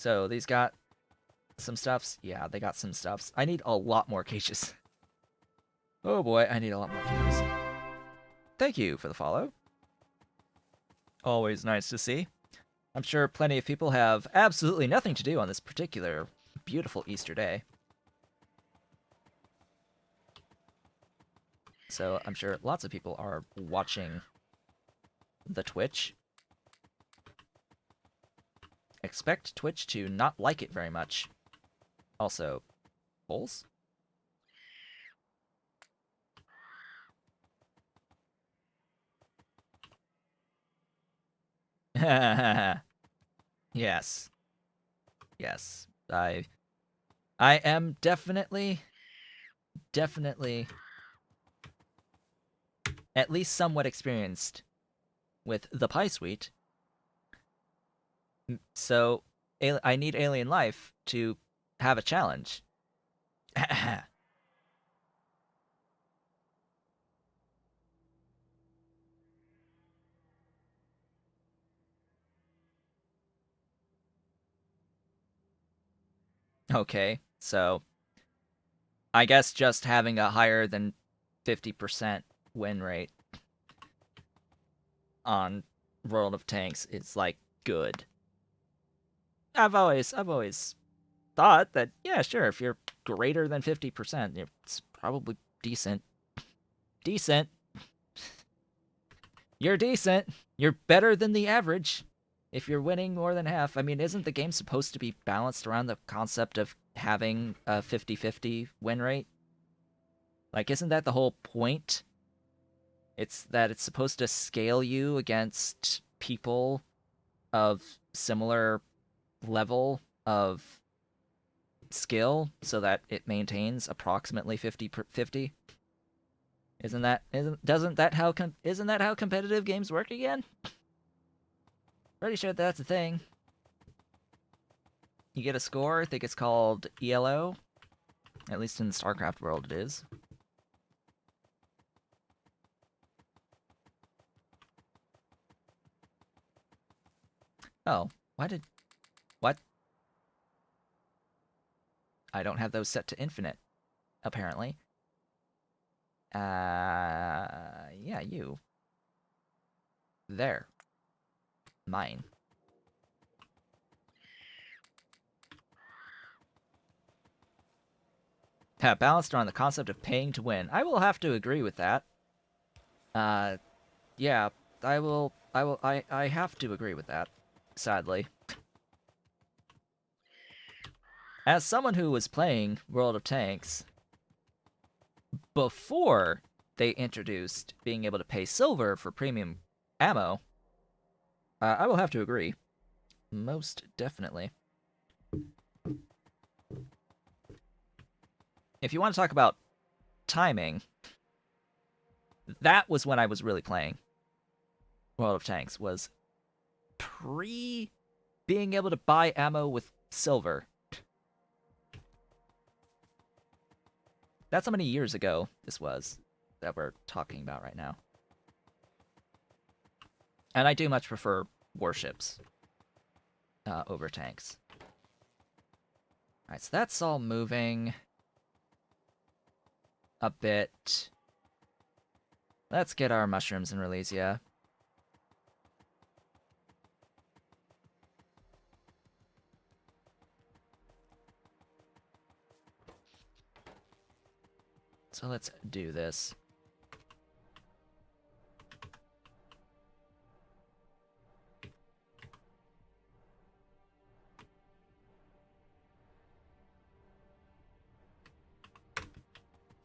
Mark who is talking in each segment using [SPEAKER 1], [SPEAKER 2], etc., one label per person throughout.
[SPEAKER 1] So these got some stuffs? Yeah, they got some stuffs. I need a lot more cages. Oh boy, I need a lot more cages. Thank you for the follow. Always nice to see. I'm sure plenty of people have absolutely nothing to do on this particular beautiful Easter day. So I'm sure lots of people are watching the Twitch. Expect Twitch to not like it very much. Also, polls? Yes. Yes. I am definitely at least somewhat experienced with the Pie Suite. So I need alien life to have a challenge. Okay, so I guess just having a higher than 50% win rate on World of Tanks is like good. I've always thought that yeah, sure, if you're greater than 50%, it's probably decent. Decent. You're decent. You're better than the average if you're winning more than half. I mean, isn't the game supposed to be balanced around the concept of having a 50-50 win rate? Like, isn't that the whole point? It's that it's supposed to scale you against people of similar level of skill so that it maintains approximately 50-50. Isn't that how competitive games work again? Pretty sure that's a thing. You get a score, I think it's called ELO. At least in the StarCraft world it is. Oh, what? I don't have those set to infinite, apparently. Yeah, you. There. Mine. Balanced around the concept of paying to win. I will have to agree with that. Yeah, I have to agree with that, sadly. As someone who was playing World of Tanks before they introduced being able to pay silver for premium ammo, I will have to agree. Most definitely. If you want to talk about timing, that was when I was really playing World of Tanks, was pre being able to buy ammo with silver. That's how many years ago this was that we're talking about right now. And I do much prefer warships over tanks. Alright, so that's all moving a bit. Let's get our mushrooms in Relesia. So let's do this.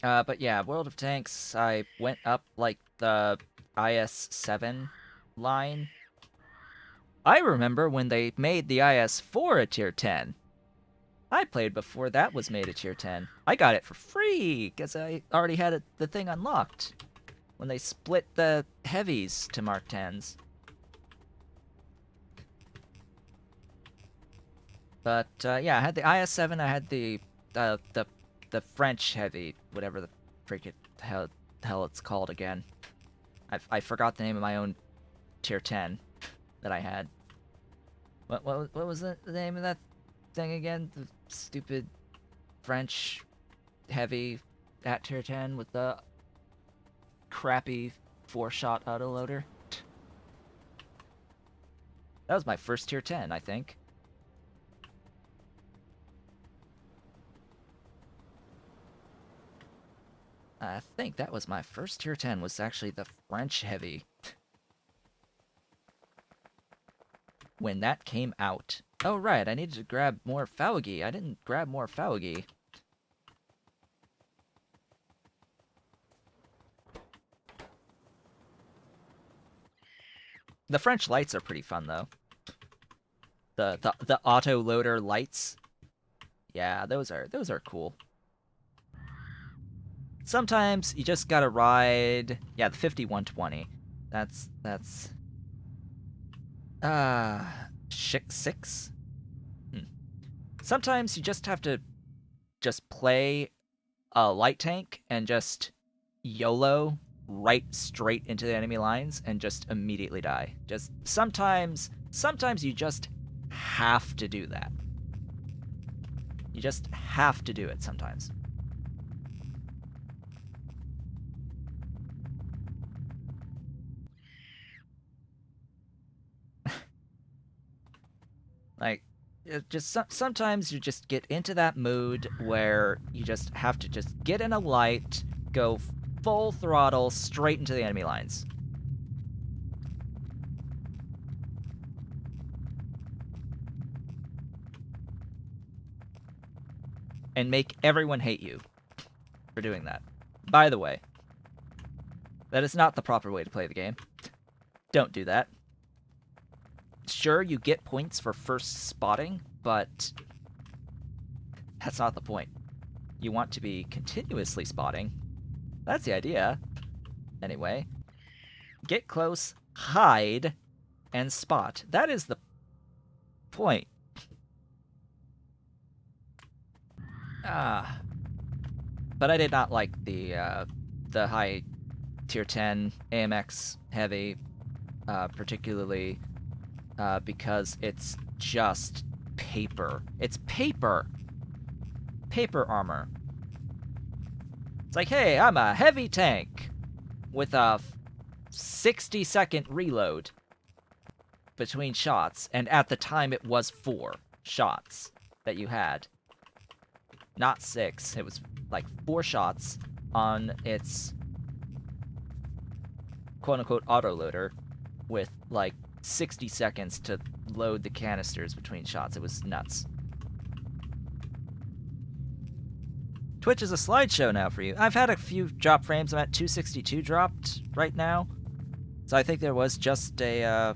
[SPEAKER 1] But yeah, World of Tanks, I went up like the IS-7 line. I remember when they made the IS-4 a tier 10. I played before that was made a tier 10. I got it for free because I already had the thing unlocked when they split the heavies to Mark 10s. But yeah, I had the IS-7. I had the French heavy, whatever the freaking hell it's called again. I forgot the name of my own tier 10 that I had. What was the name of that thing again? The stupid French heavy at tier 10 with the crappy 4-shot autoloader. That was my first tier 10, I think. I think that was my first tier 10, was actually the French heavy. When that came out. Oh, right, I needed to grab more Faugi. I didn't grab more Faugi. The French lights are pretty fun, though. The auto-loader lights. Yeah, those are cool. Sometimes you just gotta ride... Yeah, the 5120. That's... 6? Sometimes you just have to just play a light tank and just YOLO right straight into the enemy lines and just immediately die. Just sometimes you just have to do that. You just have to do it sometimes. Like, sometimes you just get into that mood where you just have to just get in a light, go full throttle straight into the enemy lines. And make everyone hate you for doing that. By the way, that is not the proper way to play the game. Don't do that. Sure, you get points for first spotting, but that's not the point. You want to be continuously spotting. That's the idea. Anyway, get close, hide, and spot. That is the point. But I did not like the high tier 10 AMX heavy, particularly because it's just paper. It's paper! Paper armor. It's like, hey, I'm a heavy tank with a 60-second reload between shots, and at the time it was 4 shots that you had. Not 6, it was like 4 shots on its quote-unquote autoloader with like 60 seconds to load the canisters between shots. It was nuts. Twitch is a slideshow now for you. I've had a few drop frames. I'm at 262 dropped right now. So I think there was just a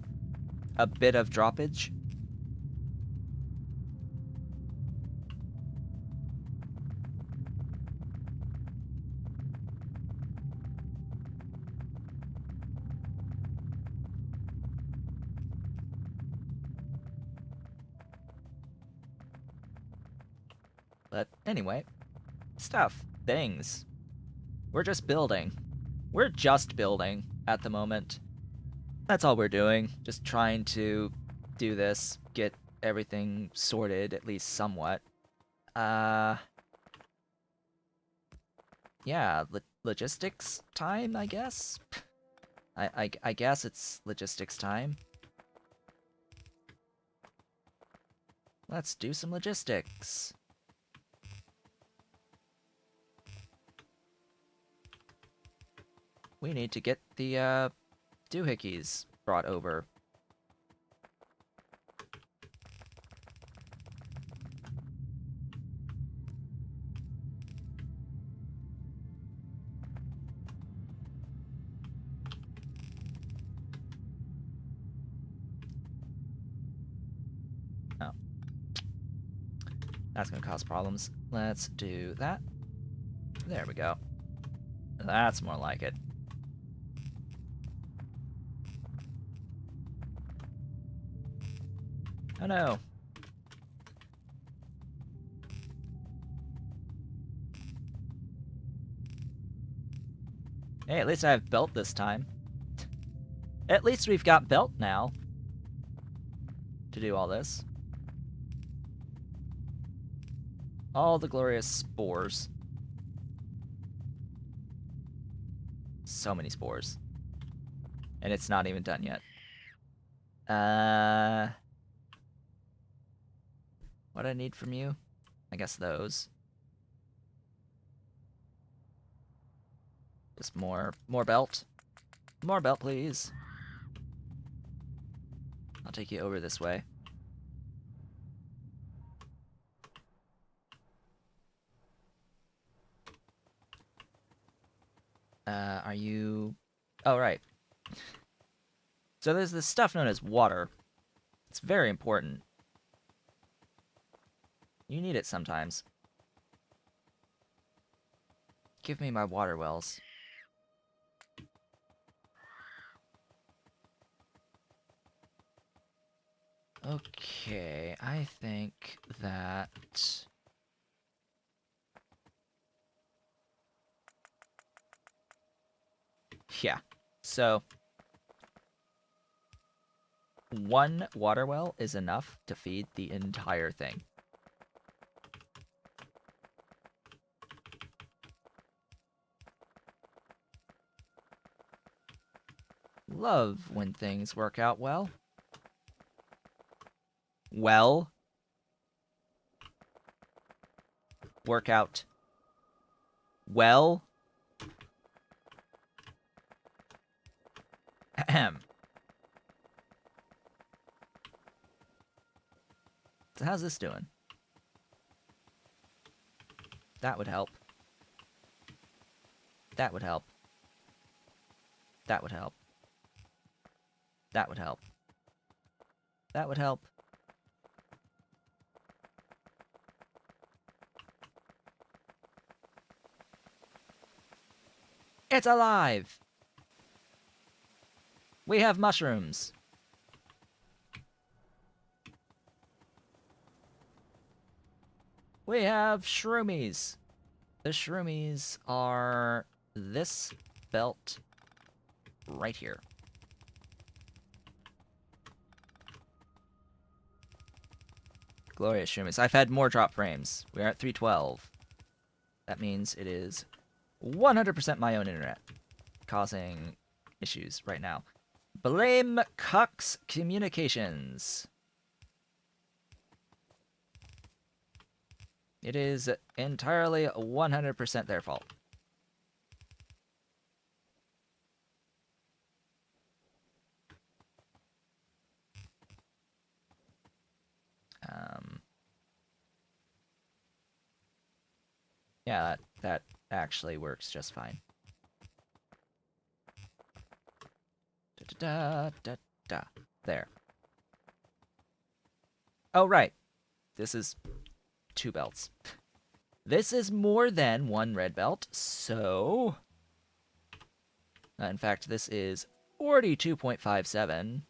[SPEAKER 1] bit of droppage. But anyway, stuff, things. We're just building. We're just building at the moment. That's all we're doing. Just trying to do this, get everything sorted, at least somewhat. Yeah, logistics time, I guess? I guess it's logistics time. Let's do some logistics. We need to get the doohickeys brought over. Oh. That's gonna cause problems. Let's do that. There we go. That's more like it. Oh no. Hey, at least I have belt this time. At least we've got belt now to do all this. All the glorious spores. So many spores. And it's not even done yet. What do I need from you? I guess those. Just more belt. More belt, please. I'll take you over this way. Are you... Oh, right. So there's this stuff known as water. It's very important. You need it sometimes. Give me my water wells. Okay, I think that... Yeah, so... one water well is enough to feed the entire thing. Love when things work out well. Well. Work out. Well. Ahem. So how's this doing? That would help. That would help. That would help. That would help. That would help. It's alive! We have mushrooms. We have shroomies. The shroomies are this belt right here. Glorious shroomies. I've had more drop frames. We're at 312. That means it is 100% my own internet causing issues right now. Blame Cox Communications. It is entirely 100% their fault. Yeah, that actually works just fine. Da, da, da, da. There. Oh, right. This is 2 belts. This is more than 1 red belt, so... in fact, this is 42.57.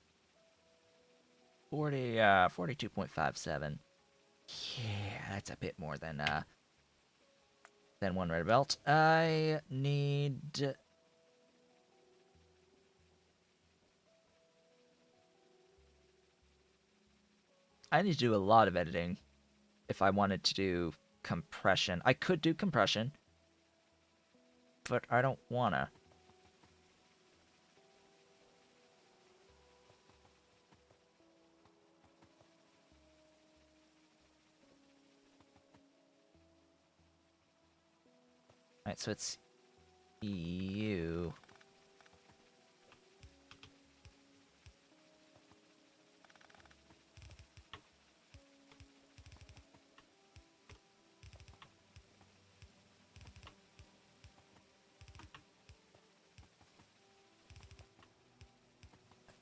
[SPEAKER 1] 42.57. Yeah, that's a bit more than 1 red belt. I need... I need to do a lot of editing if I wanted to do compression. I could do compression, but I don't wanna. Alright, so it's you.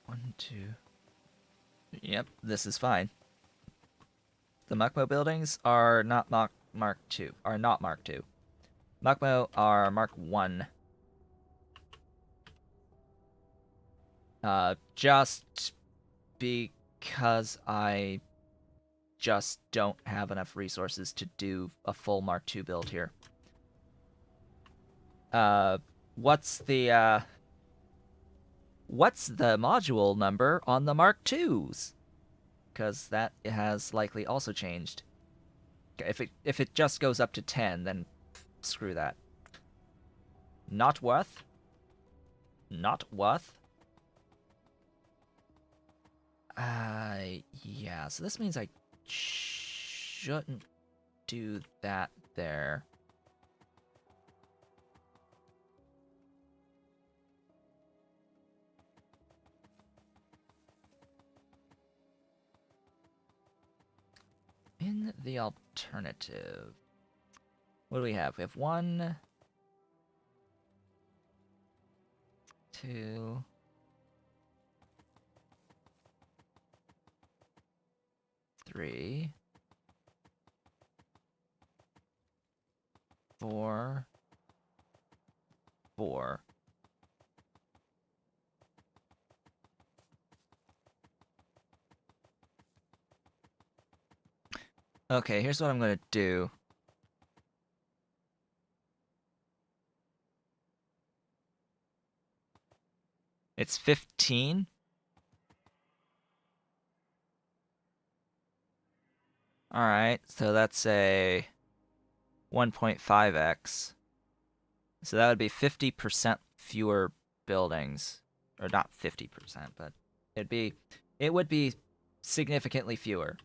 [SPEAKER 1] One, two. Yep, this is fine. The Mukmoux buildings are not Mark II. Are not Mark II. Mukmoux are Mark 1. Just because I just don't have enough resources to do a full Mark II build here. What's the module number on the Mark IIs? Because that has likely also changed. If it just goes up to 10, then screw that. Not worth. Not worth. Yeah, so this means I shouldn't do that there. In the alternative, what do we have? We have 1, 2, 3, 4, 4. Okay, here's what I'm gonna do. It's 15. Alright, so that's a 1.5x. So that would be 50% fewer buildings. Or not 50%, but it would be significantly fewer.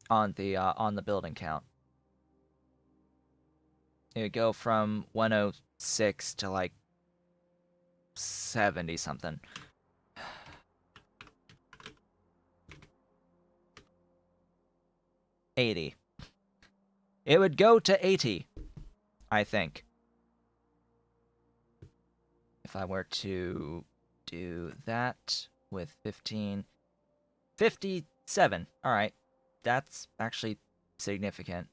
[SPEAKER 1] On the building count. It would go from 106 to like 70 something. $80. It would go to 80, I think. If I were to do that with 15. 57. Alright. That's actually significant.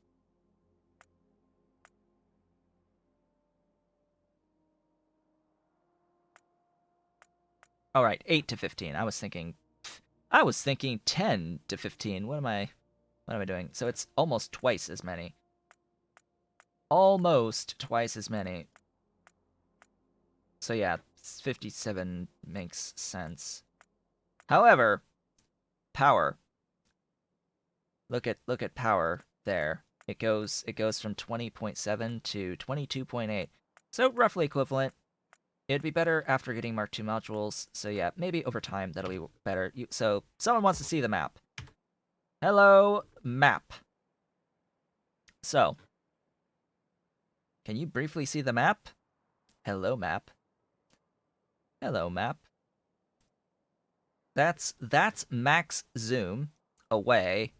[SPEAKER 1] Alright, 8 to 15. I was thinking 10 to 15. What am I doing? So it's almost twice as many. Almost twice as many. So yeah, 57 makes sense. However, power. Look at power there. It goes from 20.7 to 22.8. So roughly equivalent. It'd be better after getting Mark II modules. So yeah, maybe over time that'll be better. So someone wants to see the map. Hello, map. So, can you briefly see the map? Hello, map. Hello, map. That's max zoom away.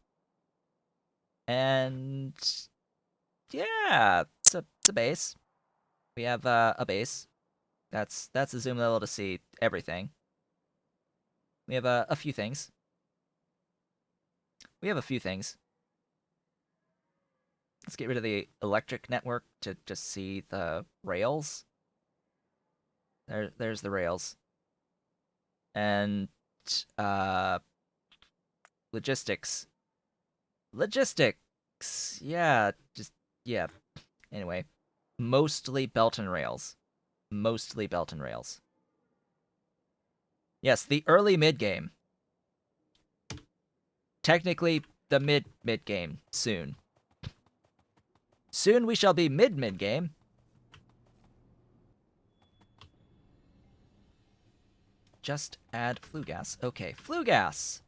[SPEAKER 1] And yeah, it's a base. We have a base. That's a zoom level to see everything. We have a few things. Let's get rid of the electric network to just see the rails. There's the rails. And logistics. Yeah, yeah. Anyway, mostly belt and rails. Yes, the early mid game. Technically the mid game soon. Soon we shall be mid game. Just add flue gas. Okay, flue gas.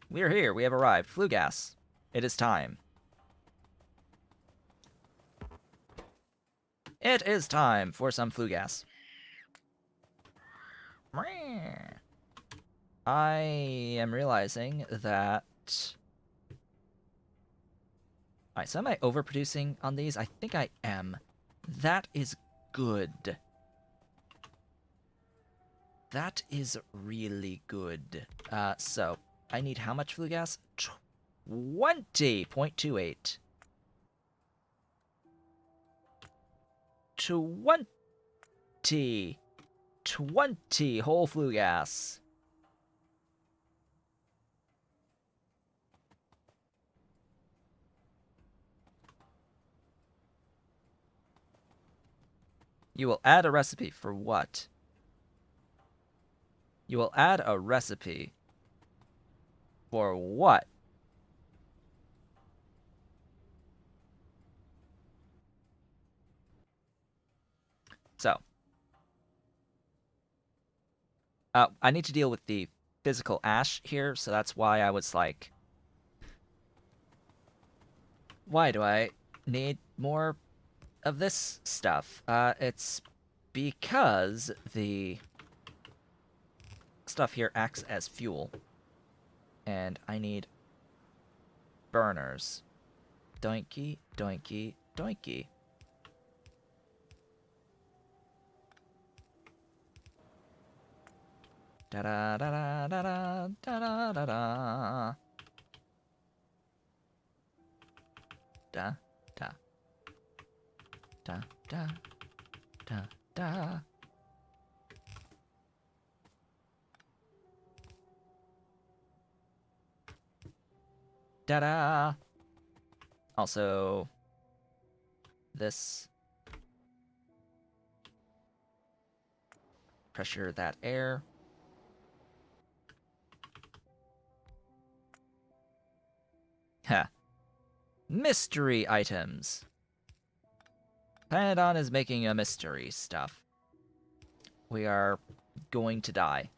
[SPEAKER 1] We're here. We have arrived. Flue gas. It is time. It is time for some flue gas. I am realizing that... Alright, so am I overproducing on these? I think I am. That is good. That is really good. So, I need how much flue gas? 20.28. 20 whole flue gas. You will add a recipe for what? You will add a recipe. For what? So, I need to deal with the physical ash here, so that's why I was like, why do I need more of this stuff? It's because the stuff here acts as fuel, and I need burners. Doinky, doinky, doinky. Da da da da da da da da da. Da da da da da da. Da da. Also, this. Pressure that air. Ha. Mystery items. Panadon is making a mystery stuff. We are going to die.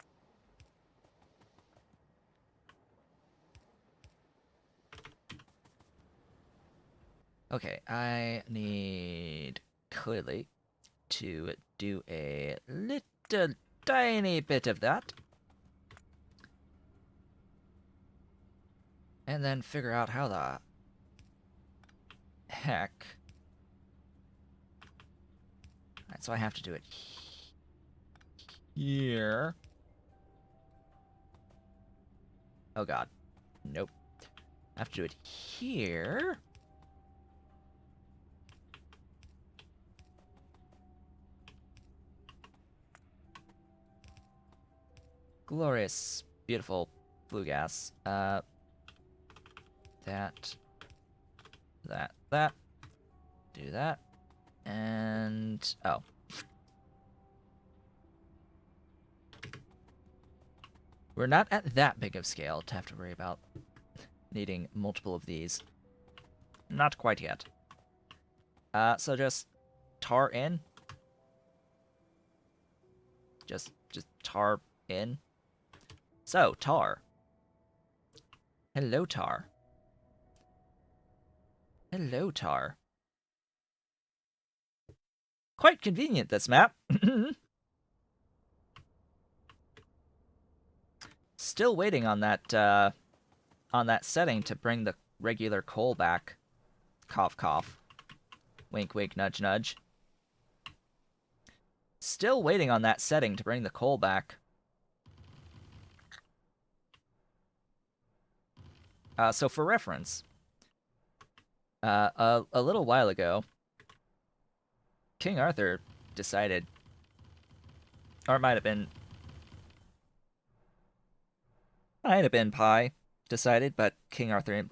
[SPEAKER 1] Okay, I need clearly to do a little tiny bit of that. And then figure out how the heck. Alright, so I have to do it here. Oh god. Nope. I have to do it here. Glorious, beautiful flue gas. That. Do that. And... oh. We're not at that big of scale to have to worry about needing multiple of these. Not quite yet. So just tar in. Just tar in. So, tar. Hello, tar. Hello, tar. Quite convenient, this map. Still waiting on that setting to bring the regular coal back. Cough, cough. Wink, wink, nudge, nudge. Still waiting on that setting to bring the coal back. So for reference, a little while ago, King Arthur decided, or it might have been Pi decided, but King Arthur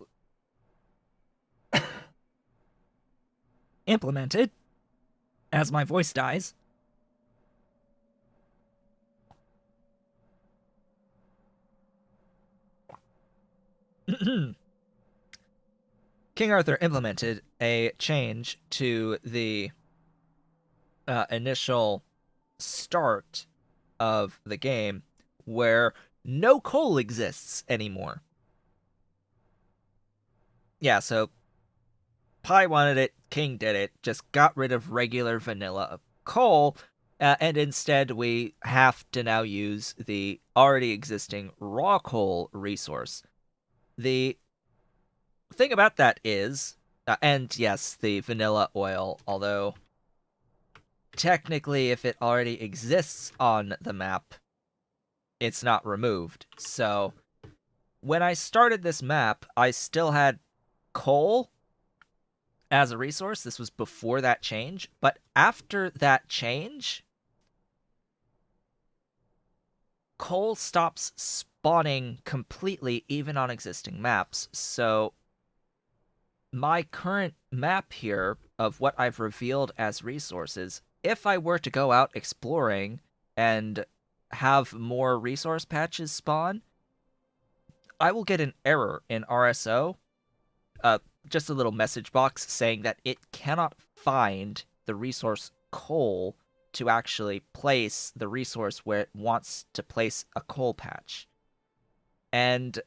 [SPEAKER 1] implemented, as my voice dies. King Arthur implemented a change to the initial start of the game where no coal exists anymore. Yeah, so Pi wanted it, King did it, just got rid of regular vanilla coal, and instead we have to now use the already existing raw coal resource. The thing about that is, and yes, the vanilla oil, although technically if it already exists on the map, it's not removed. So when I started this map, I still had coal as a resource. This was before that change. But after that change, coal stops spawning completely, even on existing maps. So my current map here of what I've revealed as resources, if I were to go out exploring and have more resource patches spawn, I will get an error in RSO, uh, just a little message box saying that it cannot find the resource coal to actually place the resource where it wants to place a coal patch. And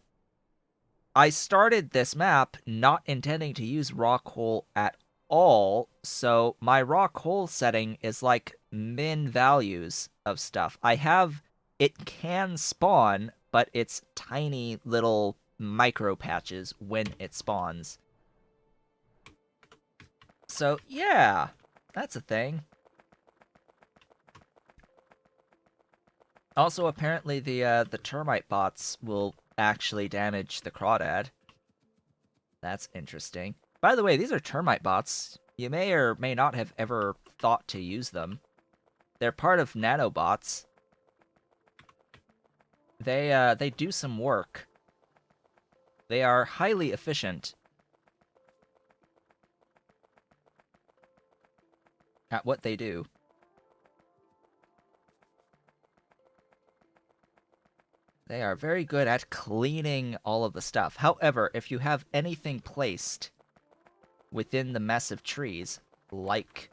[SPEAKER 1] I started this map not intending to use raw coal at all, so my raw coal setting is like min values of stuff. I have it can spawn, but it's tiny little micro patches when it spawns. So yeah, that's a thing. Also, apparently the termite bots will actually damage the crawdad. That's interesting. By the way, these are termite bots. You may or may not have ever thought to use them. They're part of nanobots. They do some work. They are highly efficient at what they do. They are very good at cleaning all of the stuff. However, if you have anything placed within the mess of trees, like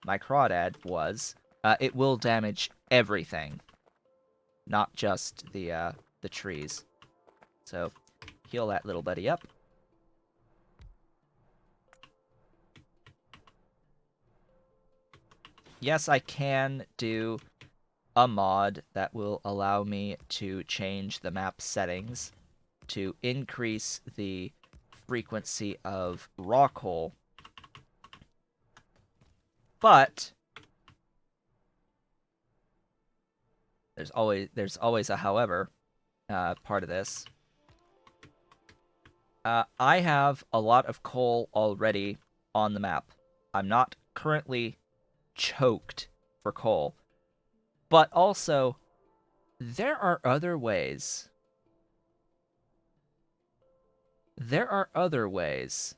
[SPEAKER 1] my crawdad was, it will damage everything, not just the trees. So heal that little buddy up. Yes, I can do a mod that will allow me to change the map settings to increase the frequency of raw coal. But there's always a however part of this. I have a lot of coal already on the map. I'm not currently choked for coal. But also, there are other ways. There are other ways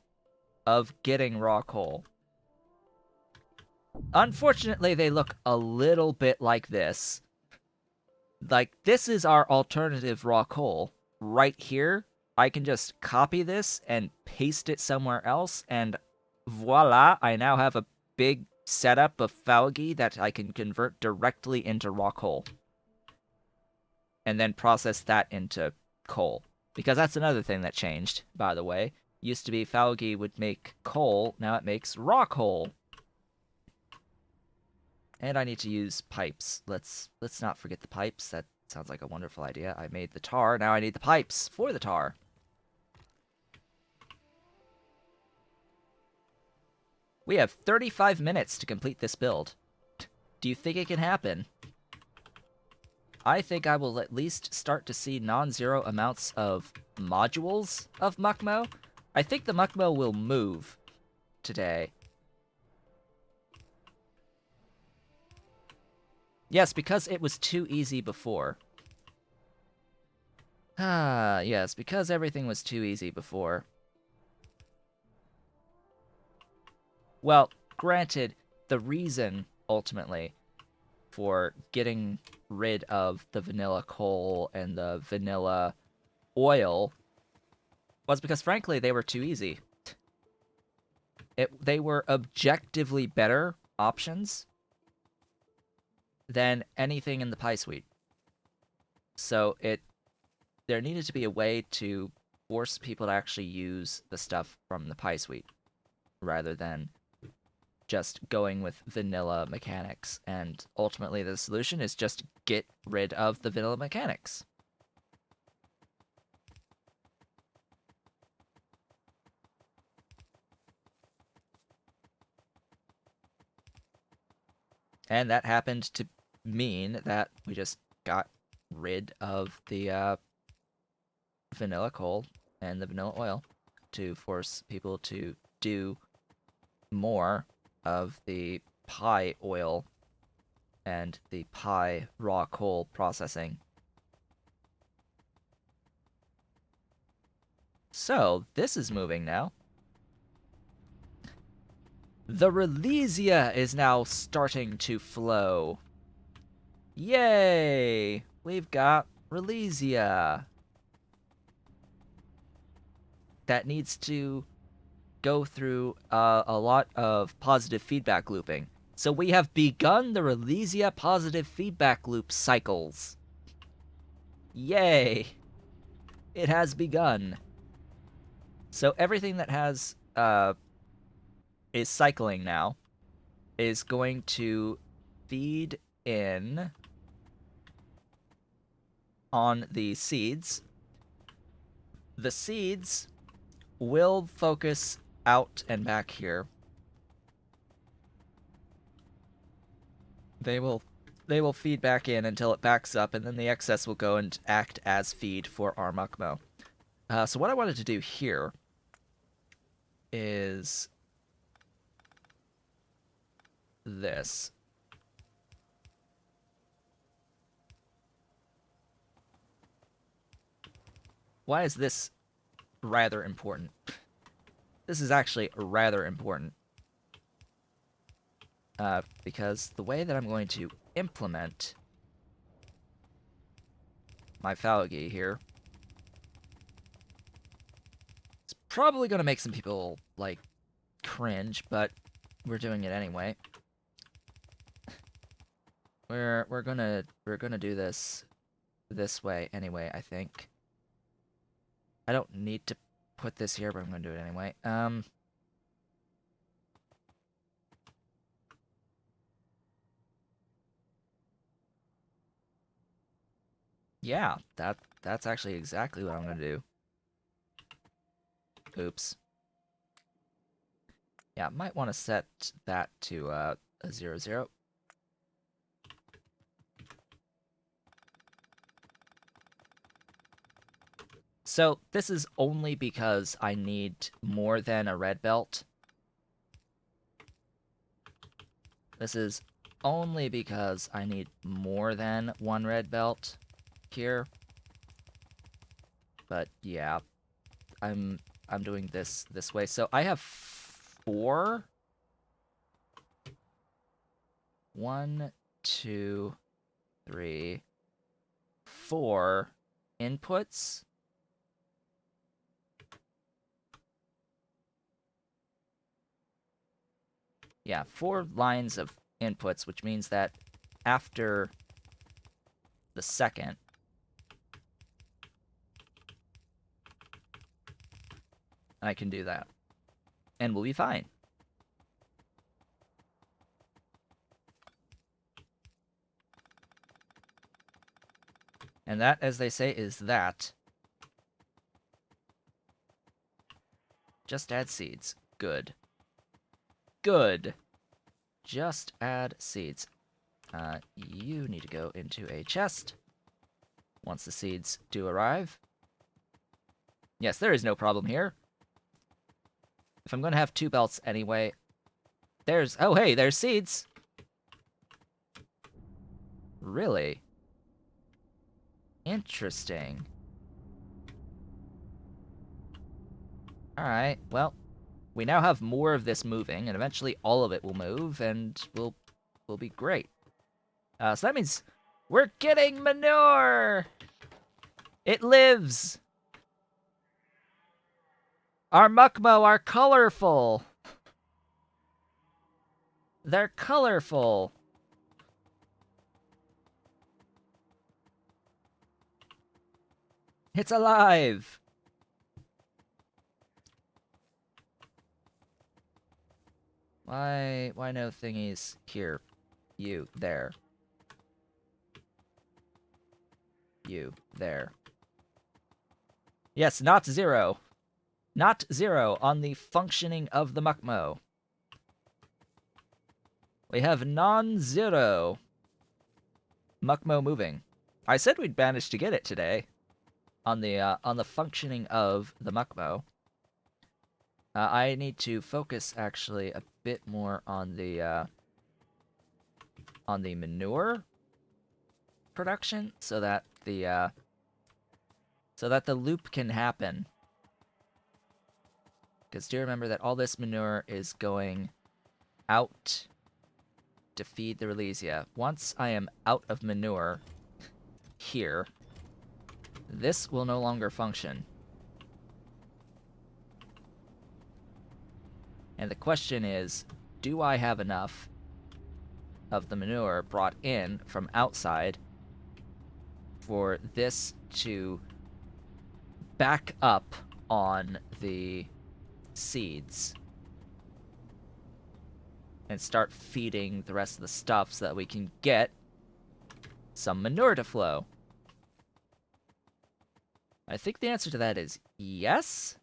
[SPEAKER 1] of getting raw coal. Unfortunately, they look a little bit like this. Like, this is our alternative raw coal. Right here, I can just copy this and paste it somewhere else, and voila, I now have a big setup of falgi that I can convert directly into raw coal. And then process that into coal. Because that's another thing that changed, by the way. Used to be falgi would make coal, now it makes raw coal. And I need to use pipes. Let's not forget the pipes. That sounds like a wonderful idea. I made the tar, now I need the pipes for the tar. We have 35 minutes to complete this build. Do you think it can happen? I think I will at least start to see non-zero amounts of modules of Mukmoux. I think the Mukmoux will move today. Yes, because it was too easy before. Ah, yes, because everything was too easy before. Well, granted, the reason, ultimately, for getting rid of the vanilla coal and the vanilla oil was because, frankly, they were too easy. They were objectively better options than anything in the pie suite. So there needed to be a way to force people to actually use the stuff from the pie suite rather than just going with vanilla mechanics. And ultimately the solution is just get rid of the vanilla mechanics. And that happened to mean that we just got rid of the vanilla coal and the vanilla oil to force people to do more of the pie oil and the pie raw coal processing. So, this is moving now. The Relesia is now starting to flow. Yay! We've got Relesia. That needs to go through a lot of positive feedback looping. So we have begun the Relesia positive feedback loop cycles. Yay! It has begun. So everything that has is cycling now is going to feed in on the seeds. The seeds will focus out and back here. They will feed back in until it backs up, and then the excess will go and act as feed for our Mukmoux. So what I wanted to do here is this. Why is this rather important? This is actually rather important. Because the way that I'm going to implement my Falgi here is probably going to make some people, like, cringe, but we're doing it anyway. We're gonna do this way anyway, I think. I don't need to put this here, but I'm gonna do it anyway. Yeah, that's actually exactly what I'm gonna do. Oops. Yeah, might want to set that to a 0, 0. So this is only because I need more than a red belt. This is only because I need more than one red belt here. But yeah, I'm doing this way. So I have 4. 1, 2, 3, 4 inputs. Yeah, 4 lines of inputs, which means that after the second, I can do that. And we'll be fine. And that, as they say, is that. Just add seeds. Good. Good. Just add seeds. You need to go into a chest once the seeds do arrive. Yes, there is no problem here. If I'm going to have 2 belts anyway, there's... Oh, hey, there's seeds! Really? Interesting. Alright, well, we now have more of this moving, and eventually all of it will move, and will be great. So that means we're getting manure! It lives! Our Mukmoux are colorful! They're colorful! It's alive! Why no thingies here? You, there. You, there. Yes, not 0. Not 0 on the functioning of the Mukmoux. We have non-zero Mukmoux moving. I said we'd manage to get it today on the functioning of the Mukmoux. I need to focus actually a bit more on the manure production so that the loop can happen. Because do remember that all this manure is going out to feed the Relesia. Once I am out of manure here, this will no longer function. And the question is, do I have enough of the manure brought in from outside for this to back up on the seeds and start feeding the rest of the stuff so that we can get some manure to flow? I think the answer to that is yes.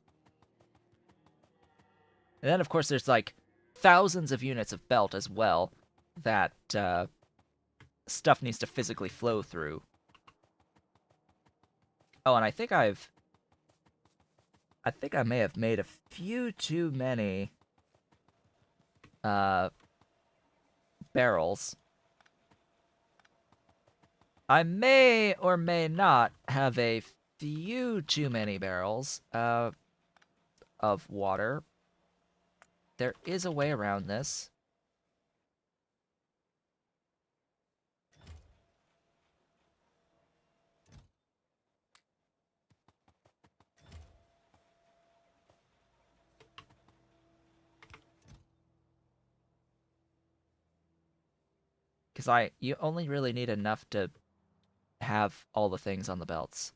[SPEAKER 1] And then, of course, there's like thousands of units of belt as well that stuff needs to physically flow through. Oh, and I think I may have made a few too many barrels. I may or may not have a few too many barrels of water. There is a way around this. Because you only really need enough to have all the things on the belts.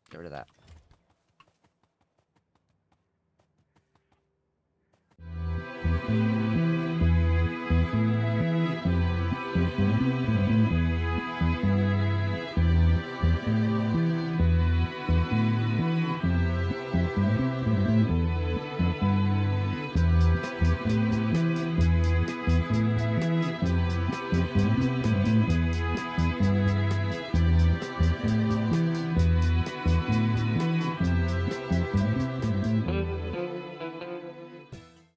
[SPEAKER 1] Get rid of that.